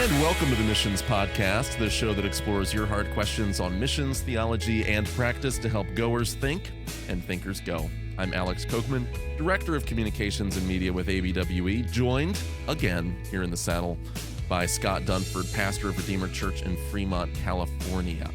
And welcome to the Missions Podcast, the show that explores your hard questions on missions, theology, and practice to help goers think and thinkers go. I'm Alex Kochman, Director of Communications and Media with ABWE, joined again here in the saddle by Scott Dunford, pastor of Redeemer Church in Fremont, California.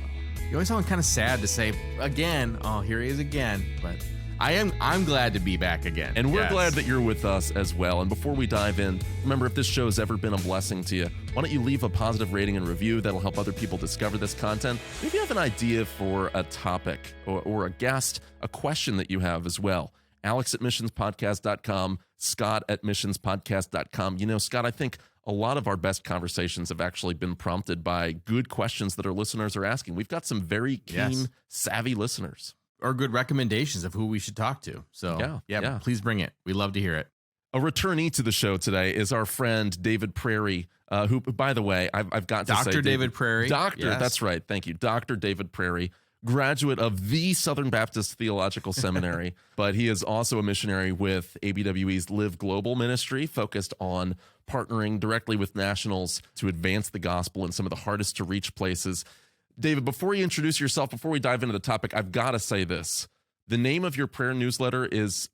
You always sound kind of sad to say again. Oh, here he is again. But I'm glad to be back again. And we're glad that you're with us as well. And before we dive in, remember, if this show has ever been a blessing to you, why don't you leave a positive rating and review? That'll help other people discover this content. Maybe you have an idea for a topic or a guest, a question that you have as well. Alex at missionspodcast.com, Scott at missionspodcast.com. You know, Scott, I think a lot of our best conversations have actually been prompted by good questions that our listeners are asking. We've got some very keen, savvy listeners. Or good recommendations of who we should talk to. So, yeah, please bring it. We love to hear it. A returnee to the show today is our friend David Prairie, who, by the way, I've got to say... Dr. David Prairie. Doctor, yes. That's right. Thank you. Dr. David Prairie, graduate of the Southern Baptist Theological Seminary, but he is also a missionary with ABWE's Live Global ministry, focused on partnering directly with nationals to advance the gospel in some of the hardest to reach places. David, before you introduce yourself, before we dive into the topic, I've got to say this. The name of your prayer newsletter is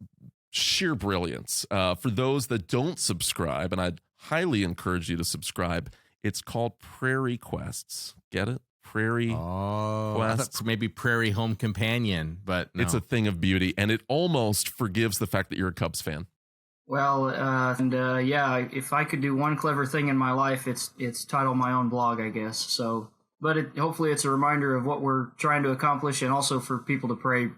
sheer brilliance. For those that don't subscribe, and I'd highly encourage you to subscribe, it's called Prayer Requests. Get it? Prairie Quests. Maybe Prairie Home Companion, but no. It's a thing of beauty, and it almost forgives the fact that you're a Cubs fan. Well, if I could do one clever thing in my life, it's title my own blog, I guess. So... But hopefully it's a reminder of what we're trying to accomplish, and also for people to pray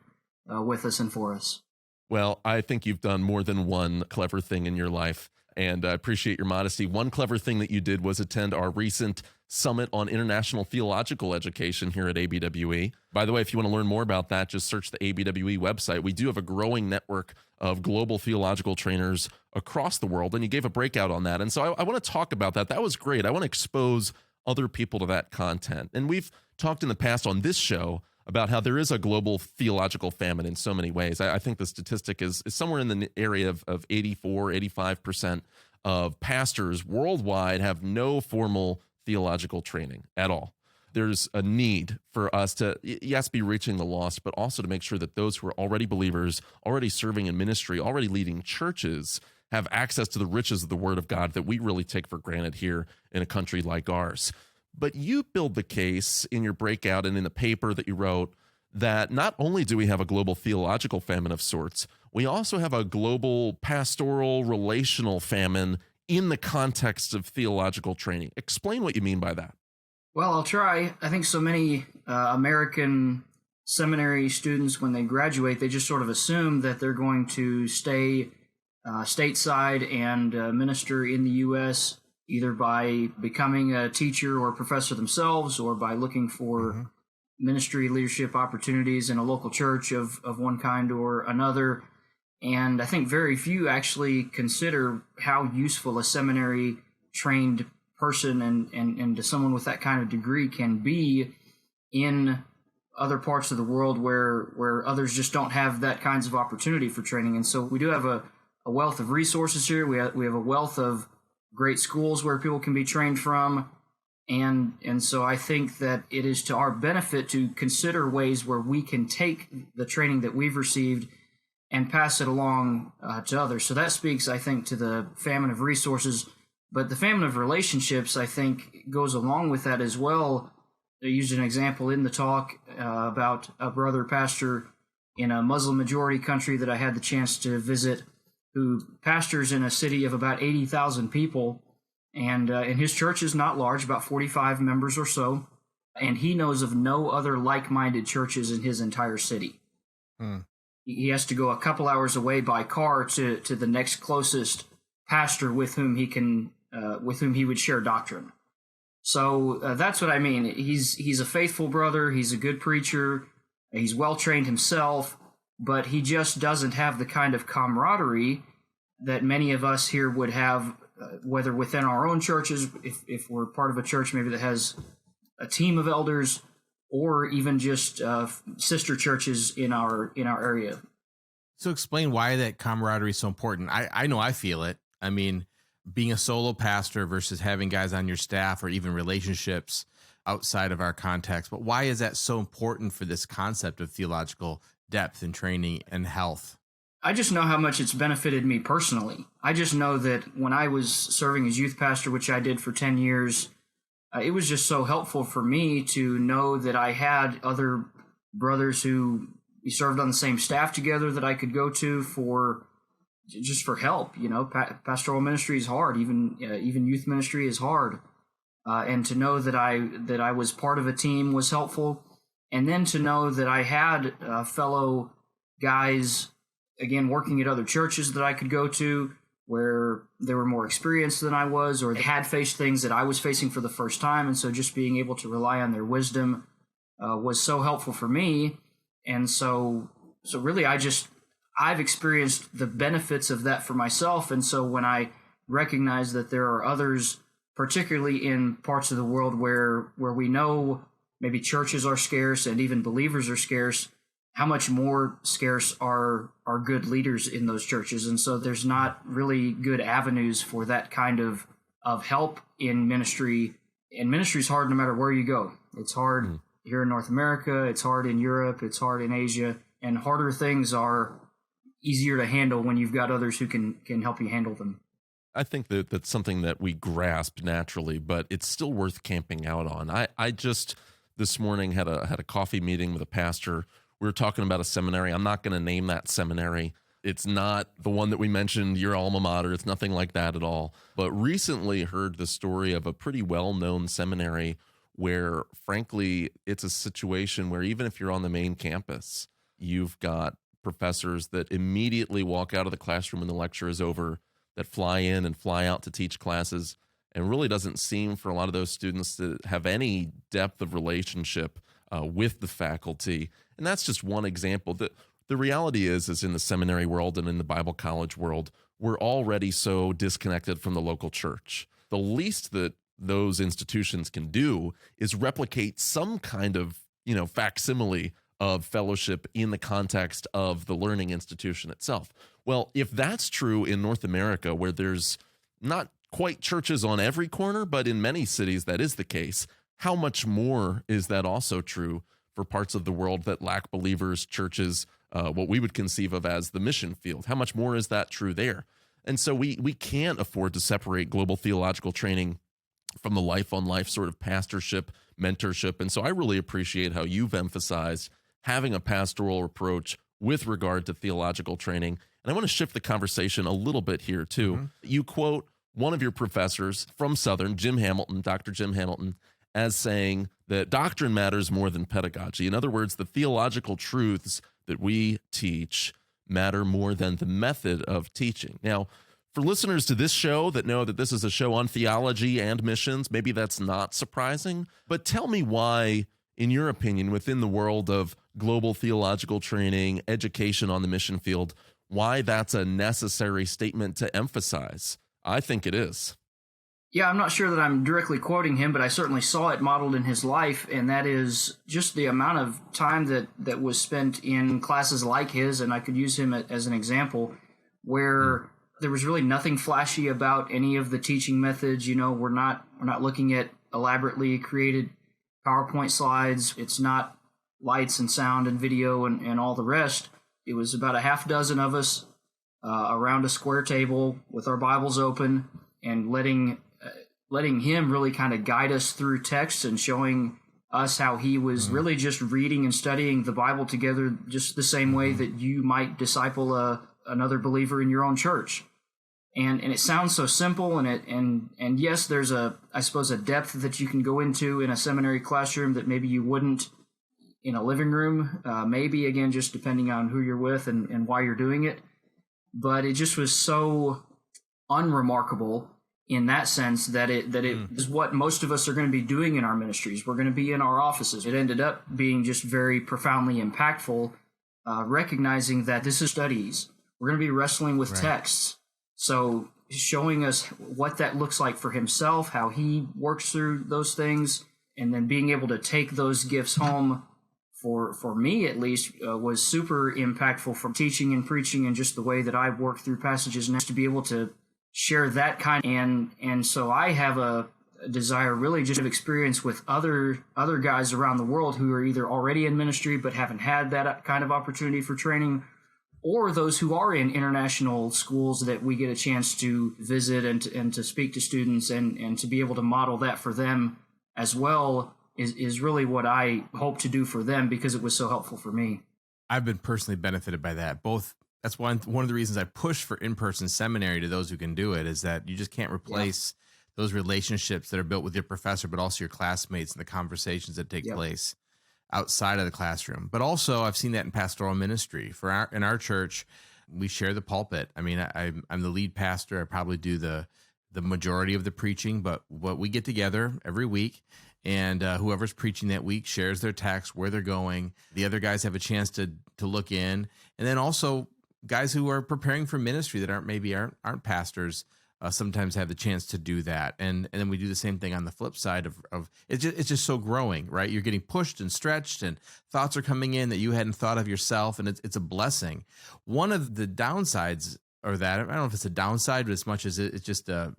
with us and for us. Well, I think you've done more than one clever thing in your life, and I appreciate your modesty. One clever thing that you did was attend our recent Summit on International Theological Education here at ABWE. By the way, if you want to learn more about that, just search the ABWE website. We do have a growing network of global theological trainers across the world, and you gave a breakout on that. And so I want to talk about that. That was great. I want to expose other people to that content. And we've talked in the past on this show about how there is a global theological famine in so many ways. I think the statistic is somewhere in the area of 84, 85% of pastors worldwide have no formal theological training at all. There's a need for us to, yes, be reaching the lost, but also to make sure that those who are already believers, already serving in ministry, already leading churches, have access to the riches of the Word of God that we really take for granted here in a country like ours. But you build the case in your breakout and in the paper that you wrote that not only do we have a global theological famine of sorts, we also have a global pastoral relational famine in the context of theological training. Explain what you mean by that. Well, I'll try. I think so many American seminary students, when they graduate, they just sort of assume that they're going to stay stateside and minister in the U.S., either by becoming a teacher or a professor themselves, or by looking for ministry leadership opportunities in a local church of one kind or another. And I think very few actually consider how useful a seminary-trained person and to someone with that kind of degree can be in other parts of the world where others just don't have that kinds of opportunity for training. And so we do have a wealth of resources here. We have a wealth of great schools where people can be trained from. And so I think that it is to our benefit to consider ways where we can take the training that we've received and pass it along to others. So that speaks, I think, to the famine of resources. But the famine of relationships, I think, goes along with that as well. I used an example in the talk about a brother pastor in a Muslim-majority country that I had the chance to visit, who pastors in a city of about 80,000 people, and his church is not large, about 45 members or so, and he knows of no other like-minded churches in his entire city. He has to go a couple hours away by car to the next closest pastor with whom he would share doctrine. So that's what I mean. He's a faithful brother. He's a good preacher. He's well-trained himself. But he just doesn't have the kind of camaraderie that many of us here would have, whether within our own churches, if we're part of a church maybe that has a team of elders, or even just sister churches in our area. So explain why that camaraderie is so important. I know I feel it. I mean, being a solo pastor versus having guys on your staff or even relationships outside of our context. But why is that so important for this concept of theological depth and training and health? I just know how much it's benefited me personally. I just know that when I was serving as youth pastor, which I did for 10 years, it was just so helpful for me to know that I had other brothers who we served on the same staff together that I could go to for help. You know, pastoral ministry is hard. Even youth ministry is hard. And to know that I was part of a team was helpful. And then to know that I had fellow guys, again, working at other churches that I could go to where they were more experienced than I was, or they had faced things that I was facing for the first time. And so just being able to rely on their wisdom was so helpful for me. And so really I've experienced the benefits of that for myself. And so when I recognize that there are others, particularly in parts of the world where we know maybe churches are scarce and even believers are scarce, how much more scarce are good leaders in those churches. And so there's not really good avenues for that kind of help in ministry. And ministry is hard no matter where you go. It's hard here in North America. It's hard in Europe. It's hard in Asia. And harder things are easier to handle when you've got others who can help you handle them. I think that that's something that we grasp naturally, but it's still worth camping out on. I just this morning had a coffee meeting with a pastor. We were talking about a seminary. I'm not going to name that seminary. It's not the one that we mentioned, your alma mater. It's nothing like that at all. But recently heard the story of a pretty well-known seminary where, frankly, it's a situation where even if you're on the main campus, you've got professors that immediately walk out of the classroom when the lecture is over, that fly in and fly out to teach classes, and really doesn't seem for a lot of those students to have any depth of relationship with the faculty. And that's just one example. The reality is in the seminary world and in the Bible college world, we're already so disconnected from the local church. The least that those institutions can do is replicate some kind of, facsimile of fellowship in the context of the learning institution itself. Well, if that's true in North America, where there's not quite churches on every corner, but in many cities that is the case, how much more is that also true for parts of the world that lack believers, churches, what we would conceive of as the mission field? How much more is that true there? And so we can't afford to separate global theological training from the life-on-life sort of pastorship, mentorship. And so I really appreciate how you've emphasized having a pastoral approach with regard to theological training. And I want to shift the conversation a little bit here, too. Mm-hmm. You quote one of your professors from Southern, Jim Hamilton, Dr. Jim Hamilton, as saying that doctrine matters more than pedagogy. In other words, the theological truths that we teach matter more than the method of teaching. Now, for listeners to this show that know that this is a show on theology and missions, maybe that's not surprising. But tell me why, in your opinion, within the world of global theological training, education on the mission field, why that's a necessary statement to emphasize. I think it is. Yeah, I'm not sure that I'm directly quoting him, but I certainly saw it modeled in his life, and that is just the amount of time that was spent in classes like his, and I could use him as an example, where there was really nothing flashy about any of the teaching methods. We're not looking at elaborately created PowerPoint slides. It's not lights and sound and video and all the rest. It was about a half dozen of us around a square table with our Bibles open and letting him really kind of guide us through text and showing us how he was really just reading and studying the Bible together just the same way that you might disciple another believer in your own church. And it sounds so simple, and yes, there's I suppose a depth that you can go into in a seminary classroom that maybe you wouldn't in a living room, maybe, again, just depending on who you're with and why you're doing it. But it just was so unremarkable in that sense that it is what most of us are going to be doing in our ministries. We're going to be in our offices. It ended up being just very profoundly impactful, recognizing that this is studies. We're going to be wrestling with texts. So showing us what that looks like for himself, how he works through those things, and then being able to take those gifts home, for me at least, was super impactful from teaching and preaching and just the way that I work through passages, and to be able to share that kind. And so I have a desire really just of experience with other guys around the world who are either already in ministry but haven't had that kind of opportunity for training, or those who are in international schools that we get a chance to visit and to speak to students and to be able to model that for them as well is really what I hope to do for them, because it was so helpful for me. I've been personally benefited by that. That's one of the reasons I push for in-person seminary to those who can do it, is that you just can't replace those relationships that are built with your professor, but also your classmates and the conversations that take place outside of the classroom. But also, I've seen that in pastoral ministry. In our church, we share the pulpit. I mean, I'm the lead pastor. I probably do the majority of the preaching, but we get together every week, and whoever's preaching that week shares their text, where they're going. The other guys have a chance to look in, and then also guys who are preparing for ministry that aren't pastors sometimes have the chance to do that. And then we do the same thing on the flip side of it's just so growing, right? You're getting pushed and stretched, and thoughts are coming in that you hadn't thought of yourself, and it's a blessing. One of the downsides, or that, I don't know if it's a downside, but as much as it's just a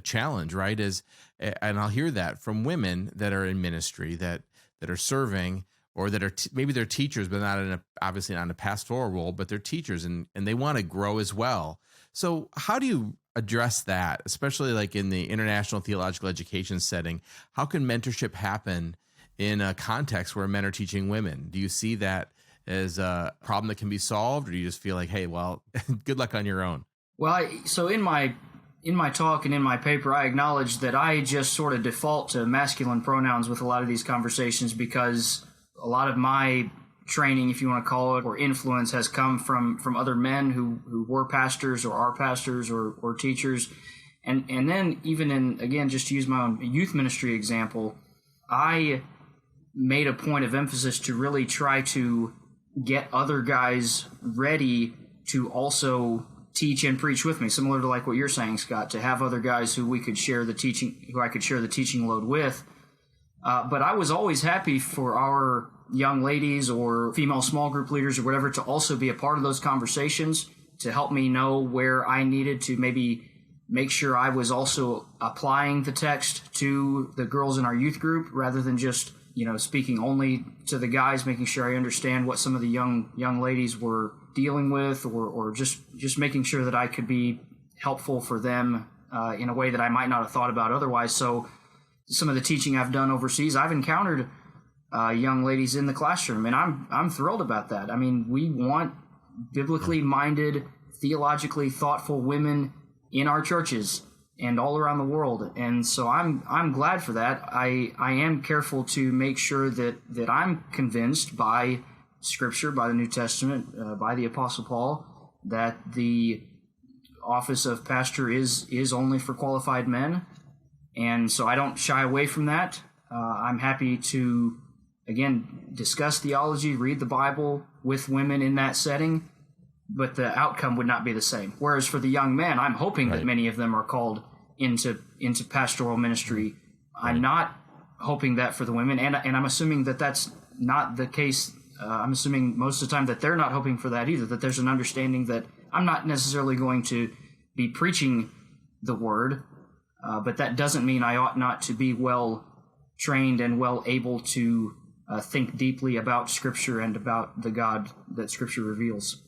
challenge, right? And I'll hear that from women that are in ministry, that are serving, or that are maybe they're teachers, but obviously not in a pastoral role, but they're teachers, and they want to grow as well. So how do you address that, especially like in the international theological education setting? How can mentorship happen in a context where men are teaching women? Do you see that as a problem that can be solved, or do you just feel like, hey, well, good luck on your own? Well, so in my talk and in my paper, I acknowledge that I just sort of default to masculine pronouns with a lot of these conversations, because a lot of my training, if you want to call it, or influence has come from other men who were pastors or are pastors or teachers. And then even in, again, just to use my own youth ministry example, I made a point of emphasis to really try to get other guys ready to also teach and preach with me, similar to like what you're saying, Scott, to have other guys who I could share the teaching load with. But I was always happy for our young ladies or female small group leaders or whatever to also be a part of those conversations, to help me know where I needed to maybe make sure I was also applying the text to the girls in our youth group, rather than just, speaking only to the guys, making sure I understand what some of the young ladies were dealing with, or just making sure that I could be helpful for them in a way that I might not have thought about otherwise. So some of the teaching I've done overseas, I've encountered young ladies in the classroom, and I'm thrilled about that. I mean, we want biblically minded, theologically thoughtful women in our churches and all around the world, and so I'm glad for that. I am careful to make sure that I'm convinced by Scripture, by the New Testament, by the Apostle Paul, that the office of pastor is only for qualified men, and so I don't shy away from that. I'm happy to, again, discuss theology, read the Bible with women in that setting, but the outcome would not be the same. Whereas for the young men, I'm hoping that many of them are called into pastoral ministry. I'm not hoping that for the women, and I'm assuming that that's not the case. I'm assuming most of the time that they're not hoping for that either, that there's an understanding that I'm not necessarily going to be preaching the word, but that doesn't mean I ought not to be well trained and well able to think deeply about Scripture and about the God that Scripture reveals.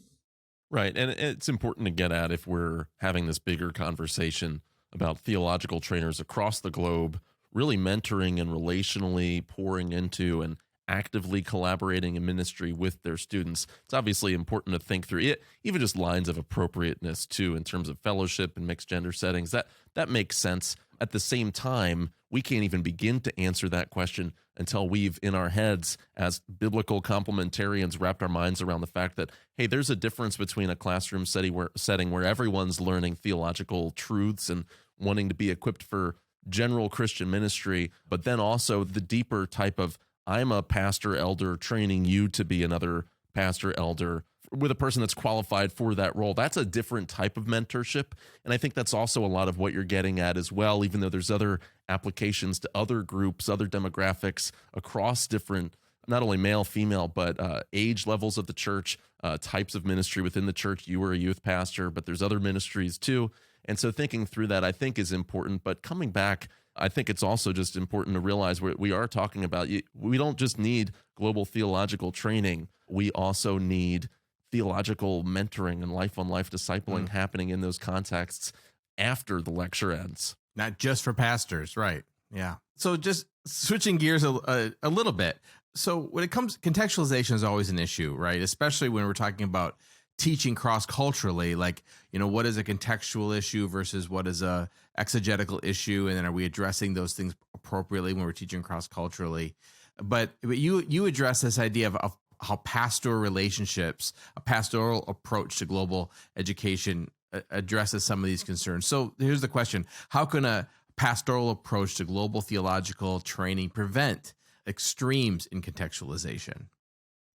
Right. And it's important to get at, if we're having this bigger conversation about theological trainers across the globe, really mentoring and relationally pouring into and actively collaborating in ministry with their students. It's obviously important to think through it, even just lines of appropriateness too, in terms of fellowship and mixed gender settings. That makes sense. At the same time, we can't even begin to answer that question until we've, in our heads, as biblical complementarians, wrapped our minds around the fact that, hey, there's a difference between a classroom setting where everyone's learning theological truths and wanting to be equipped for general Christian ministry, but then also the deeper type of, I'm a pastor elder training you to be another pastor elder with a person that's qualified for that role. That's a different type of mentorship. And I think that's also a lot of what you're getting at as well, even though there's other applications to other groups, other demographics across different, not only male, female, but age levels of the church, types of ministry within the church. You were a youth pastor, but there's other ministries too. And so thinking through that, I think, is important. But coming back, I think it's also just important to realize we are talking about, we don't just need global theological training. We also need theological mentoring and life-on-life discipling happening in those contexts after the lecture ends. Not just for pastors, right? Yeah. So just switching gears a little bit. So when it comes, contextualization is always an issue, right? Especially when we're talking about teaching cross-culturally, like, what is a contextual issue versus what is a exegetical issue? And then are we addressing those things appropriately when we're teaching cross-culturally? But you address this idea of how pastoral relationships, a pastoral approach to global education addresses some of these concerns. So here's the question. How can a pastoral approach to global theological training prevent extremes in contextualization?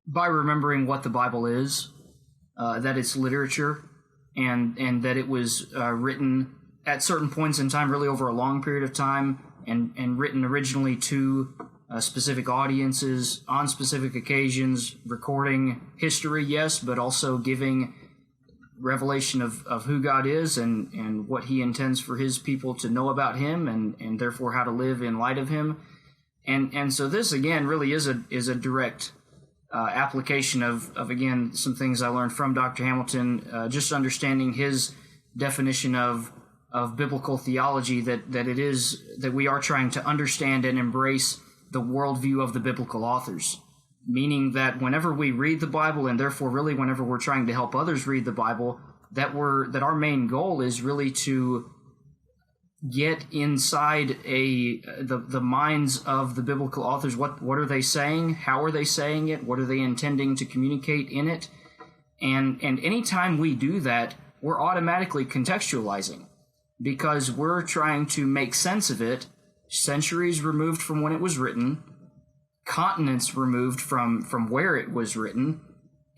By remembering what the Bible is, that it's literature, and that it was written at certain points in time, really over a long period of time, and written originally to specific audiences on specific occasions, recording history, yes, but also giving revelation of who God is and what he intends for his people to know about him, and therefore how to live in light of him. And so this, again, really is a direct application of again, some things I learned from Dr. Hamilton, just understanding his definition of biblical theology, that we are trying to understand and embrace the worldview of the biblical authors, meaning that whenever we read the Bible, and therefore really whenever we're trying to help others read the Bible, that our main goal is really to get inside the minds of the biblical authors. What are they saying? How are they saying it? What are they intending to communicate in it? And anytime we do that, we're automatically contextualizing, because we're trying to make sense of it centuries removed from when it was written, continents removed from where it was written.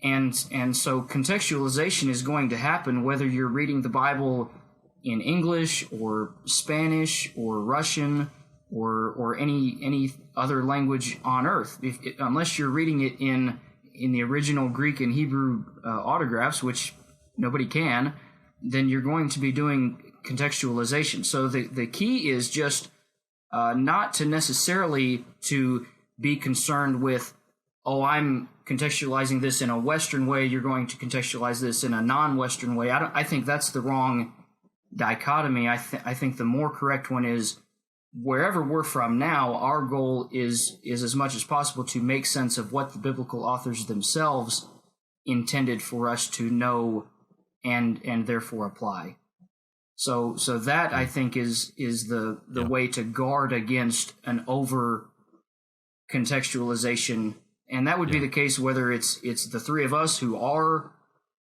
And so contextualization is going to happen whether you're reading the Bible in English or Spanish or Russian or any other language on earth. Unless you're reading it in the original Greek and Hebrew autographs, which nobody can, then you're going to be doing contextualization. So the key is just not to necessarily to be concerned with, I'm contextualizing this in a Western way, you're going to contextualize this in a non-Western way. I think that's the wrong dichotomy. I think the more correct one is, wherever we're from now, our goal is as much as possible to make sense of what the biblical authors themselves intended for us to know and therefore apply. So that, I think, is the way to guard against an over contextualization, and that would be the case whether it's the three of us who are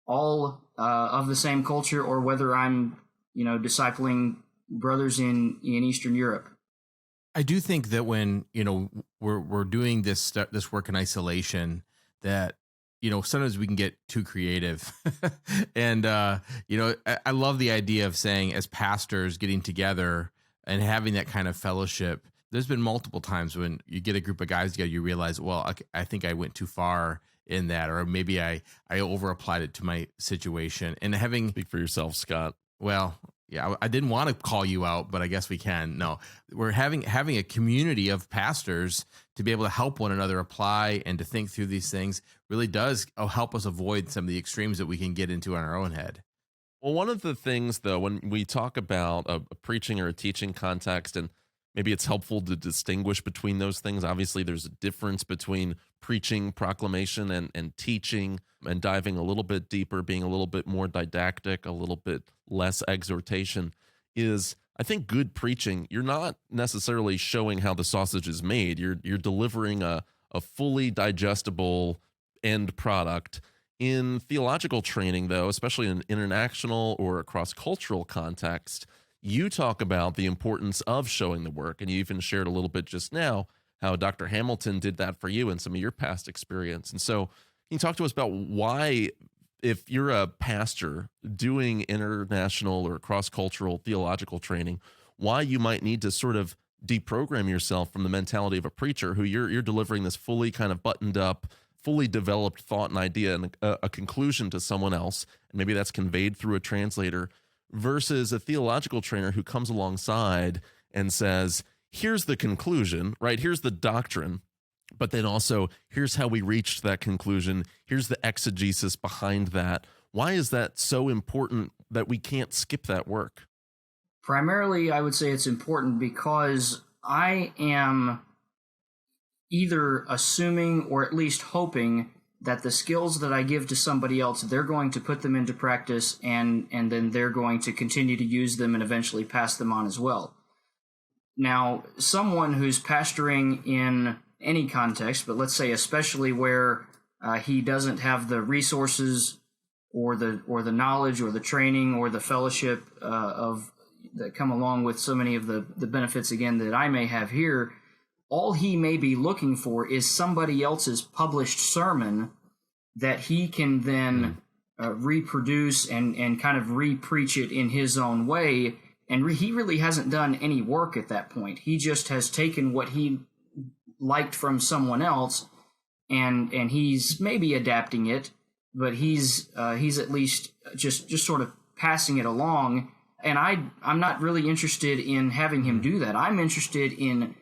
all of the same culture, or whether I'm discipling brothers in Eastern Europe. I do think that when we're doing this work in isolation, that sometimes we can get too creative. And I love the idea of saying, as pastors getting together and having that kind of fellowship. There's been multiple times when you get a group of guys together, you realize, well, I think I went too far in that, or maybe I over applied it to my situation. And Speak for yourself, Scott. Well, yeah, I didn't want to call you out, but I guess we can. No, we're having a community of pastors to be able to help one another apply and to think through these things really does help us avoid some of the extremes that we can get into on our own head. Well, one of the things, though, when we talk about a preaching or a teaching context, and maybe it's helpful to distinguish between those things. Obviously, there's a difference between preaching, proclamation, and teaching, and diving a little bit deeper, being a little bit more didactic, a little bit less exhortation. Is, I think, good preaching, you're not necessarily showing how the sausage is made. You're delivering a fully digestible end product. In theological training, though, especially in an international or a cross-cultural context, you talk about the importance of showing the work, and you even shared a little bit just now how Dr. Hamilton did that for you and some of your past experience. And so, can you talk to us about why, if you're a pastor doing international or cross-cultural theological training, why you might need to sort of deprogram yourself from the mentality of a preacher who you're delivering this fully kind of buttoned up, fully developed thought and idea and a conclusion to someone else, and maybe that's conveyed through a translator. versus a theological trainer who comes alongside and says, here's the conclusion, right? Here's the doctrine, but then also here's how we reached that conclusion. Here's the exegesis behind that. Why is that so important that we can't skip that work? Primarily, I would say it's important because I am either assuming or at least hoping that the skills that I give to somebody else, they're going to put them into practice and then they're going to continue to use them and eventually pass them on as well. Now, someone who's pastoring in any context, but let's say especially where he doesn't have the resources or the knowledge or the training or the fellowship that come along with so many of the benefits, again, that I may have here, all he may be looking for is somebody else's published sermon that he can then reproduce and kind of re-preach it in his own way. And he really hasn't done any work at that point. He just has taken what he liked from someone else, and he's maybe adapting it, but he's at least just sort of passing it along. And I'm not really interested in having him do that. I'm interested in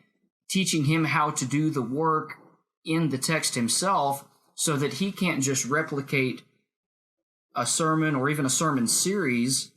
teaching him how to do the work in the text himself so that he can't just replicate a sermon or even a sermon series,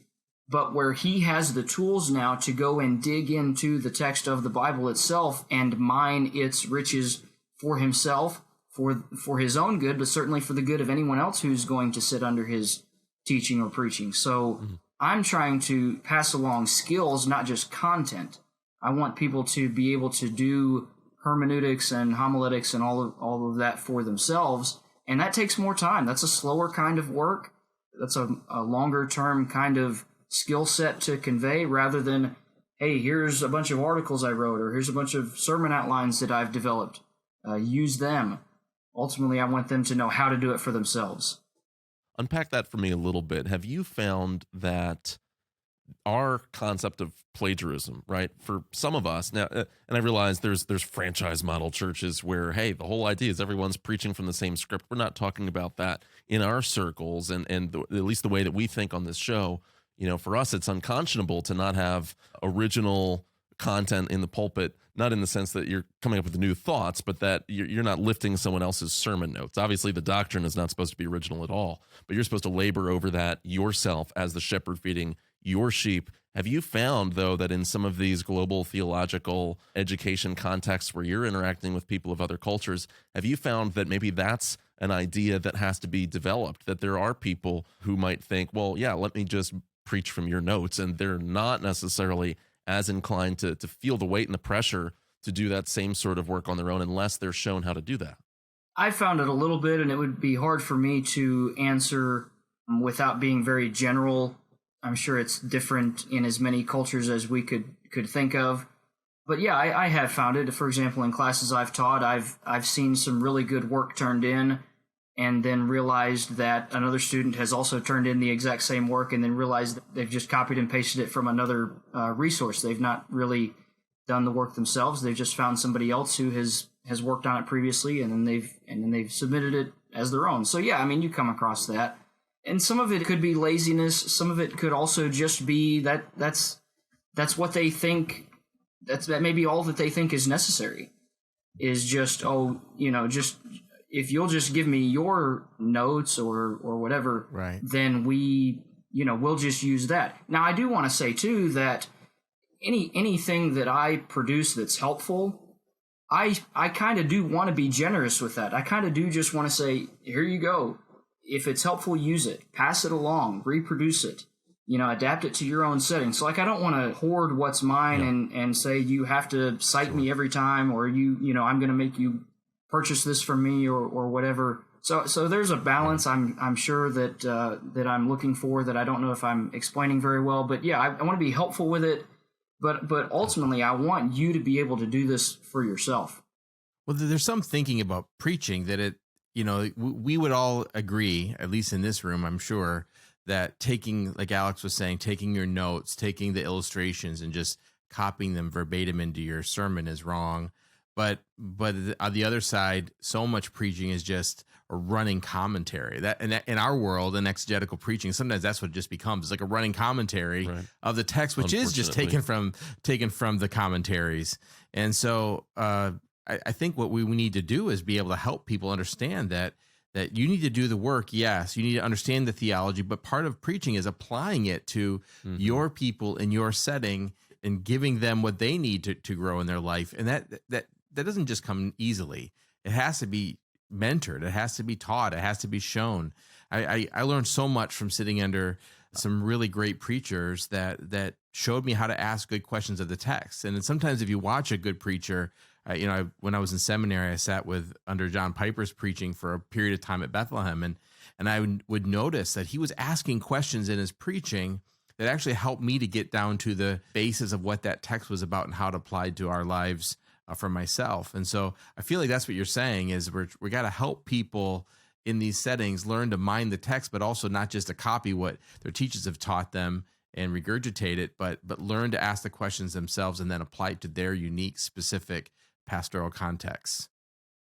but where he has the tools now to go and dig into the text of the Bible itself and mine its riches for himself, for his own good, but certainly for the good of anyone else who's going to sit under his teaching or preaching. So I'm trying to pass along skills, not just content. I want people to be able to do hermeneutics and homiletics and all of that for themselves, and that takes more time. That's a slower kind of work. That's a longer term kind of skill set to convey, rather than, hey, here's a bunch of articles I wrote, or here's a bunch of sermon outlines that I've developed. Use them. Ultimately, I want them to know how to do it for themselves. Unpack that for me a little bit. Have you found that our concept of plagiarism, right, for some of us now, and I realize there's franchise model churches where, hey, the whole idea is everyone's preaching from the same script. We're not talking about that in our circles, and at least the way that we think on this show. For us, it's unconscionable to not have original content in the pulpit, not in the sense that you're coming up with new thoughts, but that you're not lifting someone else's sermon notes. Obviously, the doctrine is not supposed to be original at all, but you're supposed to labor over that yourself as the shepherd feeding your sheep. Have you found, though, that in some of these global theological education contexts where you're interacting with people of other cultures, have you found that maybe that's an idea that has to be developed, that there are people who might think, well, yeah, let me just preach from your notes, and they're not necessarily as inclined to feel the weight and the pressure to do that same sort of work on their own unless they're shown how to do that? I found it a little bit, and it would be hard for me to answer without being very general. I'm sure it's different in as many cultures as we could think of. But yeah, I have found it. For example, in classes I've taught, I've seen some really good work turned in, and then realized that another student has also turned in the exact same work, and then realized that they've just copied and pasted it from another resource. They've not really done the work themselves. They've just found somebody else who has worked on it previously, and then they've submitted it as their own. So yeah, I mean, you come across that. And some of it could be laziness. Some of it could also just be that's what they think. That may be all that they think is necessary. Is just just if you'll just give me your notes or whatever, right, then we'll just use that. Now, I do want to say too that anything that I produce that's helpful, I kind of do want to be generous with that. I kind of do just want to say, here you go. If it's helpful, use it, pass it along, reproduce it, adapt it to your own setting. So I don't want to hoard what's mine and say, you have to cite me every time, or I'm going to make you purchase this from me or whatever. So there's a balance. I'm sure that I'm looking for, that I don't know if I'm explaining very well, but yeah, I want to be helpful with it. But ultimately, I want you to be able to do this for yourself. Well, there's some thinking about preaching that we would all agree, at least in this room, I'm sure, that taking, like Alex was saying, taking your notes, taking the illustrations and just copying them verbatim into your sermon is wrong. But on the other side, so much preaching is just a running commentary. That in our world, in exegetical preaching, sometimes that's what it just becomes. It's like a running commentary of the text, which is just taken from the commentaries. And so I think what we need to do is be able to help people understand that you need to do the work. Yes, you need to understand the theology, but part of preaching is applying it to your people in your setting and giving them what they need to grow in their life. And that doesn't just come easily. It has to be mentored. It has to be taught. It has to be shown. I learned so much from sitting under some really great preachers that showed me how to ask good questions of the text. And then sometimes if you watch a good preacher, when I was in seminary, I sat under John Piper's preaching for a period of time at Bethlehem, and I would notice that he was asking questions in his preaching that actually helped me to get down to the basis of what that text was about and how it applied to our lives for myself. And so I feel like that's what you're saying is we got to help people in these settings learn to mind the text, but also not just to copy what their teachers have taught them and regurgitate it, but learn to ask the questions themselves and then apply it to their unique, specific pastoral contexts.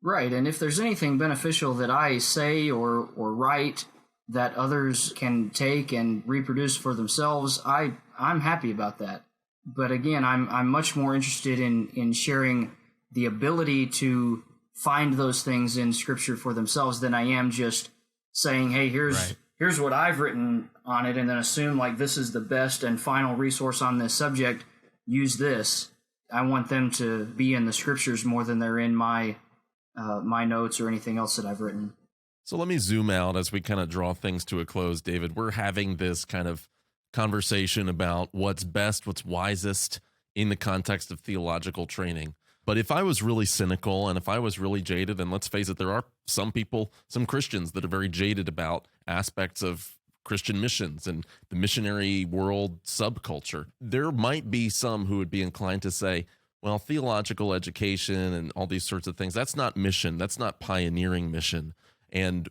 Right. And if there's anything beneficial that I say or write that others can take and reproduce for themselves, I'm happy about that. But again, I'm much more interested in sharing the ability to find those things in Scripture for themselves than I am just saying, hey, here's what I've written on it, and then assume like this is the best and final resource on this subject. Use this. I want them to be in the Scriptures more than they're in my notes or anything else that I've written. So let me zoom out as we kind of draw things to a close, David. We're having this kind of conversation about what's best, what's wisest in the context of theological training. But if I was really cynical and if I was really jaded, and let's face it, there are some people, some Christians that are very jaded about aspects of Christian missions and the missionary world subculture, there might be some who would be inclined to say, well, theological education and all these sorts of things, that's not mission. That's not pioneering mission. And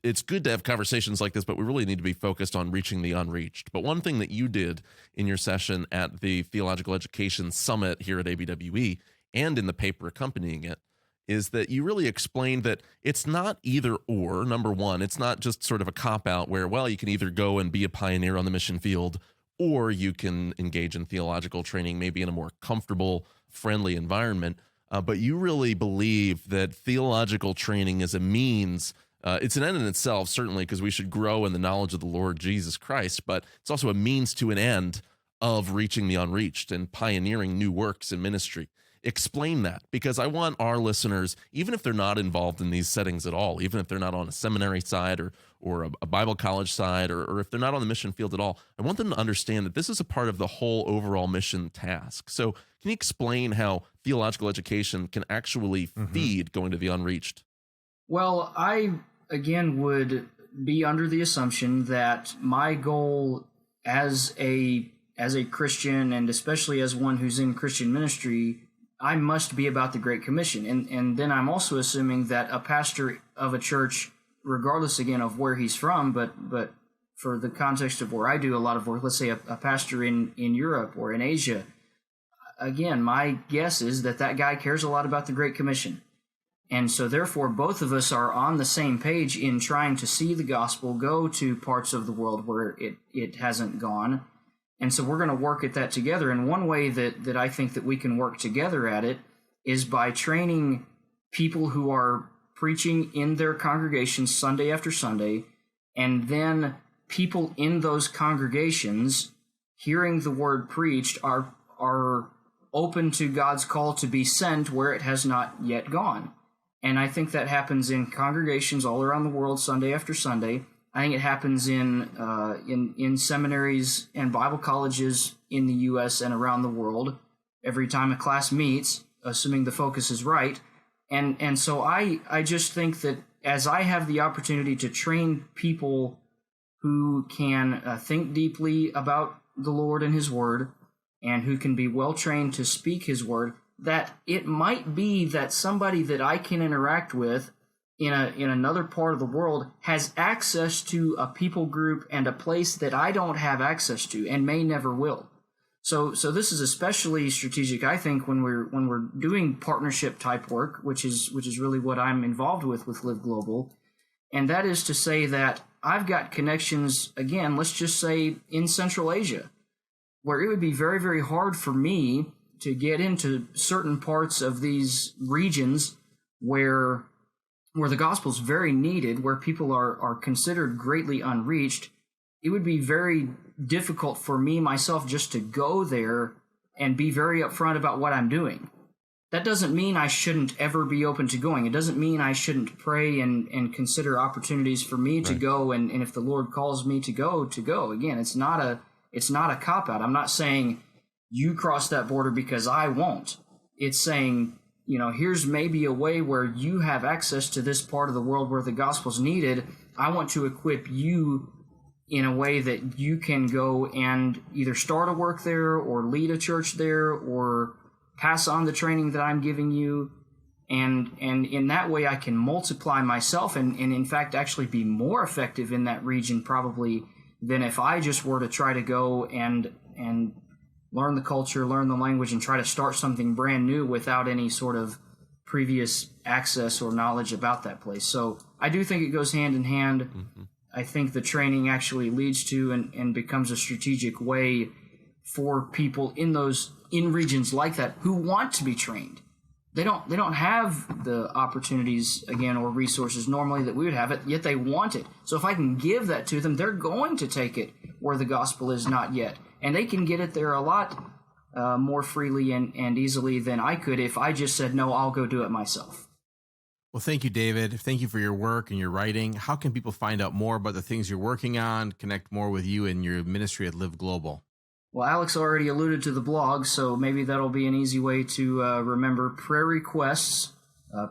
it's good to have conversations like this, but we really need to be focused on reaching the unreached. But one thing that you did in your session at the Theological Education Summit here at ABWE and in the paper accompanying it is that you really explained that it's not either or. Number one, it's not just sort of a cop-out where, well, you can either go and be a pioneer on the mission field or you can engage in theological training maybe in a more comfortable, friendly environment. But you really believe that theological training is a means. It's an end in itself, certainly, because we should grow in the knowledge of the Lord Jesus Christ, but it's also a means to an end of reaching the unreached and pioneering new works in ministry. Explain that, because I want our listeners, even if they're not involved in these settings at all, even if they're not on a seminary side or a Bible college side, or if they're not on the mission field at all, I want them to understand that this is a part of the whole overall mission task. So can you explain how theological education can actually feed going to the unreached? Well, I, again, would be under the assumption that my goal as a Christian, and especially as one who's in Christian ministry, I must be about the Great Commission. And then I'm also assuming that a pastor of a church, regardless, again, of where he's from, but for the context of where I do a lot of work, let's say a pastor in Europe or in Asia, again, my guess is that guy cares a lot about the Great Commission. And so therefore, both of us are on the same page in trying to see the gospel go to parts of the world where it hasn't gone. And so we're going to work at that together. And one way that I think that we can work together at it is by training people who are preaching in their congregations Sunday after Sunday, and then people in those congregations hearing the word preached are open to God's call to be sent where it has not yet gone. And I think that happens in congregations all around the world Sunday after Sunday. I think it happens in seminaries and Bible colleges in the U.S. and around the world every time a class meets, assuming the focus is right. And so I just think that as I have the opportunity to train people who can think deeply about the Lord and His Word, and who can be well trained to speak His Word, that it might be that somebody that I can interact with in another part of the world has access to a people group and a place that I don't have access to and may never will. So this is especially strategic, I think, when we're doing partnership type work, which is really what I'm involved with Live Global, and that is to say that I've got connections, again, let's just say in Central Asia, where it would be very, very hard for me to get into certain parts of these regions where the gospel is very needed, where people are considered greatly unreached. It would be very difficult for me myself just to go there and be very upfront about what I'm doing. That doesn't mean I shouldn't ever be open to going. It doesn't mean I shouldn't pray and consider opportunities for me to go, and if the Lord calls me to go. Again, it's not a cop-out. I'm not saying you cross that border because I won't. It's saying, here's maybe a way where you have access to this part of the world where the gospel's needed. I want to equip you in a way that you can go and either start a work there or lead a church there or pass on the training that I'm giving you. And in that way, I can multiply myself and in fact actually be more effective in that region probably than if I just were to try to go and learn the culture, learn the language, and try to start something brand new without any sort of previous access or knowledge about that place. So I do think it goes hand in hand. Mm-hmm. I think the training actually leads to and becomes a strategic way for people in regions like that who want to be trained. They don't have the opportunities, again, or resources normally that we would have it, yet they want it. So if I can give that to them, they're going to take it where the gospel is not yet. And they can get it there a lot more freely and easily than I could if I just said, no, I'll go do it myself. Well, thank you, David. Thank you for your work and your writing. How can people find out more about the things you're working on, connect more with you and your ministry at Live Global? Well, Alex already alluded to the blog, so maybe that'll be an easy way to remember. Prairie Quests,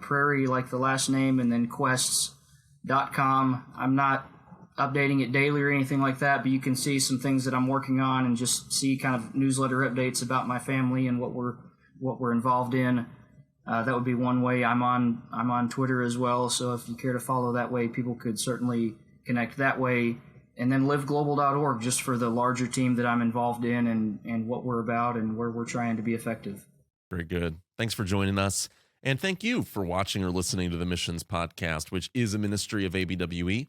Prairie like the last name, and then quests.com. I'm not updating it daily or anything like that, but you can see some things that I'm working on and just see kind of newsletter updates about my family and what we're involved in. That would be one way. I'm on Twitter as well, so if you care to follow that way, people could certainly connect that way. And then liveglobal.org, just for the larger team that I'm involved in and what we're about and where we're trying to be effective. Very good. Thanks for joining us. And thank you for watching or listening to the Missions Podcast, which is a ministry of ABWE.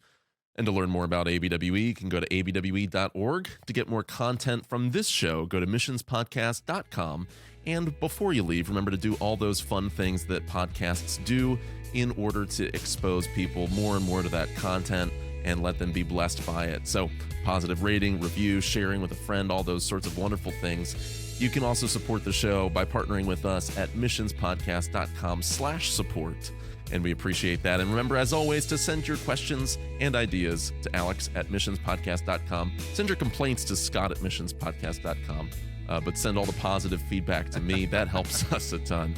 And to learn more about ABWE, you can go to abwe.org. To get more content from this show, go to missionspodcast.com. And before you leave, remember to do all those fun things that podcasts do in order to expose people more and more to that content and let them be blessed by it. So positive rating, review, sharing with a friend, all those sorts of wonderful things. You can also support the show by partnering with us at missionspodcast.com/support. And we appreciate that. And remember, as always, to send your questions and ideas to alex@missionspodcast.com. Send your complaints to scott@missionspodcast.com. But send all the positive feedback to me. That helps us a ton.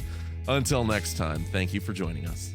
Until next time, thank you for joining us.